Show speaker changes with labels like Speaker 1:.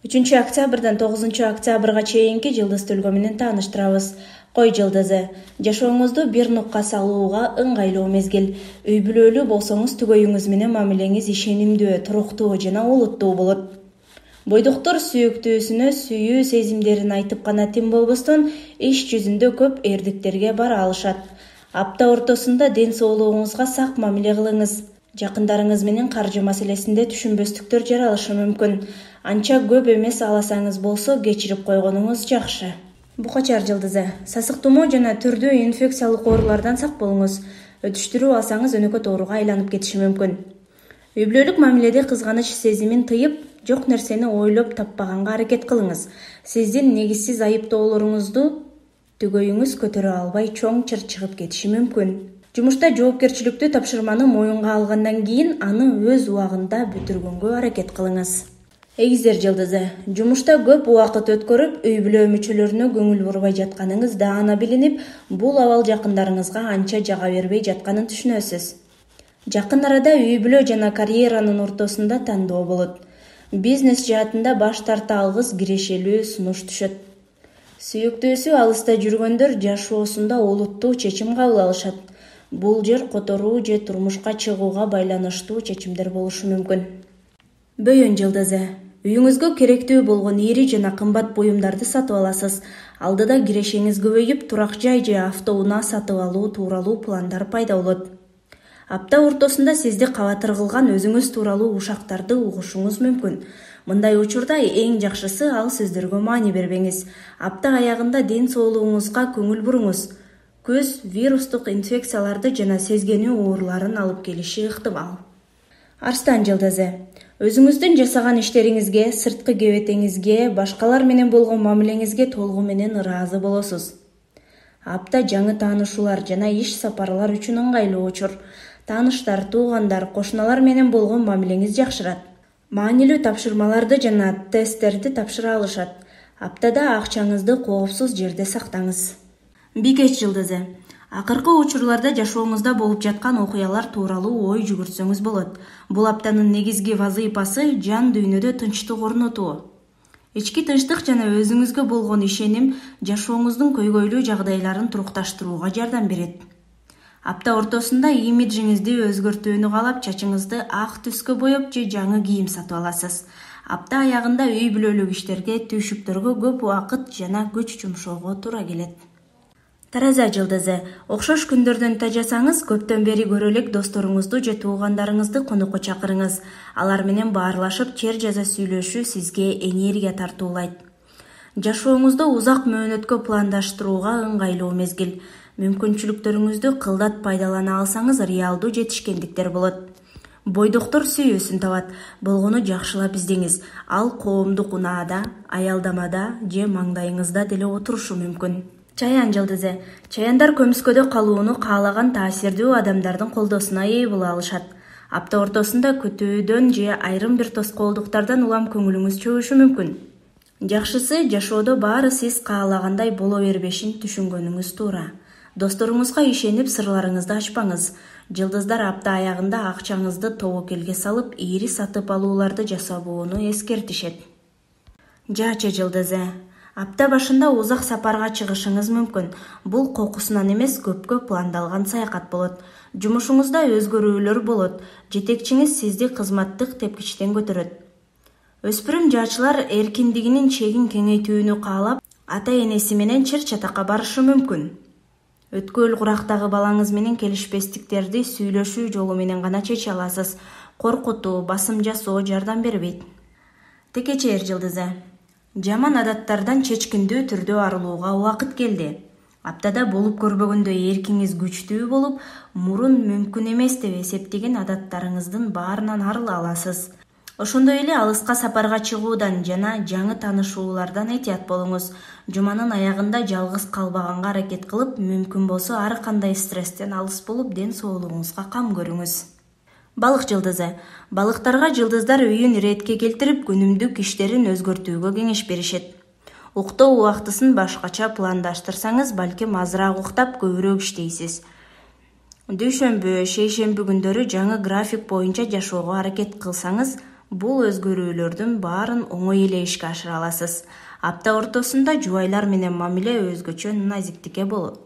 Speaker 1: 3-октябрдан 9-октябрга чейинки жылдыз төлгө менен тааныштырабыз. Кой жылдызы. Жашооңузду бир нукка салууга ыңгайлуу мезгил. Үй бүлөлүү болсоңуз түгөйүңүз менен мамилеңиз ишенимдүү, туруктуу жана улуттуу болот. Бойдоктор сүйүктүүсүнө сүйүү сезимдерин айтып гана тим болбостон, иш жүзүндө көп эрдиктерге бара алышат. Апта ортосунда ден соолугуңузга сак мамиле кылыңыз. Жакындарыңыз менен каржы маселесинде түшүнбөстүктөр жаралышы мүмкүн. Анча көп эмес аласаңыз болсо кечирип койгонуңуз жакшы. Букачар жылдызы. Сасык тумоо жана түрдүү инфекциялык оорулардан сак болуңуз. Өтүштүрүү алсаңыз өнөкөт ооруга айланып кетиши мүмкүн. Үй бүлөлүк мамиледе кызганыч сезимин тыйып, жок нерсени ойлоп таппаганга аракет кылыңыз. Сиздин негизсиз айыптоолоруңузду түгөйүңүз көтөрө албай чоң чыр чыгып кетиши мүмкүн. Жумушта жоопкерчиликтүү тапшырманы моюнга алгандан кийин аны өз убагында бүтүргөнгө аракет кылыңыз. Эгиздер жылдызы. Жумушта көп убакыт өткөрүп, үй бүлө мүчөлөрүнө көңүл бурбай жатканыңыз даана билинип, бул абал жакындарыңызга анча жага бербей жатканын түшүнөсүз. Жакын арада үй бүлө жана карьеранын ортосунда тандоо болот. Бизнес жаатында баш тарта алгыс кирешелүү сунуш түшөт. Сүйүктүүсү алыста жүргөндөр жашоосунда олуттуу чечим кабыл алышат. Бул жер которуу же турмушка чыгууга байланыштуу чечимдер болушу мүмкүн. Бөйөн жылдызы. Үйүңүзгө керектүү болгон ири жана кымбат буюмдарды сатып аласыз. Алдыда кирешеңиз көбөйүп, турак жай же автоунаа сатып алуу тууралуу пландар пайда болот. Апта ортосунда сизди кабатыр кылган өзүңүз тууралуу ушактарды угушуңуз мүмкүн. Мындай учурда эң жакшысы ал сөздөргө маани бербеңиз. Апта аягында ден соолугуңузга көңүл буруңуз. Көз вирустук инфекцияларды жана сезгенүү ооруларын алып келиши ыктымал. Арстан жылдызы. Өзүңүздүн жасаган иштериңизге, сырткы кебетеңизге, башкалар менен болгон мамилеңизге толугу менен ыраазы болосуз. Апта жаңы таанышуулар жана иш сапарлар үчүн ыңгайлуу учур. Тааныштар, туугандар, кошуналар менен болгон мамилеңиз жакшырат. Маанилүү тапшырмаларды жана тесттерди тапшыра алышат. Аптада акчаңызды коопсуз жерде сактаңыз. Бикеч жылдызы. Акыркы учурларда жашооңузда болуп жаткан окуялар тууралуу ой жүгүртсөңүз болот. Бул аптанын негизги вазыйпасы жан дүйнөдө тынчтык орнотуу. Ички тынчтык жана өзүңүзгө болгон ишеним жашооңуздун көйгөйлүү жагдайларын турукташтырууга жардам берет. Апта ортосунда имиджиңизди өзгөртүүнү каалап, чачыңызды ак түскө боеп же жаңы кийим сатып аласыз. Апта аягында үй бүлөлүк иштерге, түйшүктөргө көп убакыт жана күч жумшоого туура келет. Тараза жылдызы. Окшош күндөрдөн тажасаңыз, көптөн бери көрө элек досторуңузду же туугандарыңызды конокко чакырыңыз. Алар менен баарлашып, чер жаза сүйлөшүү сизге энергия тартуулайт. Жашооңузду узак мөөнөткө пландаштырууга ыңгайлуу мезгил. Мүмкүнчүлүктөрүңүздү кылдат пайдалана алсаңыз, реалдуу жетишкендиктер болот. Бойдоктор сүйүүсүн табат. Болгону жакшылап издеңиз. Ал коомдук унаада, аялдамада же маңдайыңызда деле отурушу мүмкүн. Чаян жылдызы. Чаяндар көмүскөдө калууну каалаган таасирдүү адамдардын колдоосуна ээ боло алышат. Апта ортосунда күтүүдөн же айрым бир тоскоолдуктардан улам көңүлүңүз чөбүшү мүмкүн. Жакшысы, жашоодо баары сиз каалагандай боло бербешин түшүнгөнүңүз туура. Досторуңузга ишенип, сырларыңызды ачпаңыз. Жылдыздар апта аягында акчаңызды тобокелге салып, ири сатып алууларды жасабоону эскертишет. Жаачы жылдызы. Апта башында узак сапарга чыгышыңыз мүмкүн. Бул кокусунан эмес, көпкө пландалган саякат болот. Жумушуңузда өзгөрүүлөр болот. Жетекчиңиз сизди кызматтык тепкичтен көтөрөт. Өспүрүм жаачылар эркиндигинин чегин кеңейтүүнү каалап, ата-энеси менен чыр-чатакка барышы мүмкүн. Өткөл курактагы балаңыз менен келишпестиктерди сүйлөшүү жолу менен гана чече аласыз. Коркутуу, басым жасоо жардам бербейт. Текечер жылдызы. Жаман адаттардан чечкиндүү түрдө арылууга убакыт келди. Аптада болуп көрбөгөндөй эркиңиз күчтүү болуп, мурун мүмкүн эмес деп эсептеген адаттарыңыздын баарынан арыла аласыз. Ошондой эле алыска сапарга чыгуудан жана жаңы таанышуулардан этият болуңуз. Жуманын аягында жалгыз калбаганга аракет кылып, мүмкүн болсо ар кандай стресстен алыс болуп, ден соолугуңузга кам көрүңүз. Балык жылдызы. Балыктарга жылдыздар үйүн иретке келтирип, күнүмдүк иштерин өзгөртүүгө кеңеш беришет. Уктоо убактысын башкача пландаштырсаңыз, балким азыраак уктап, көбүрөөк иштейсиз. Дүйшөмбү, шейшемби күндөрү жаңы график боюнча жашоого аракет кылсаңыз, Бул өзгөрүүлөрдүн баарын оңой эле ишке ашыра аласыз. Апта ортосунда жубайлар менен мамиле өзгөчө назиктикке толот.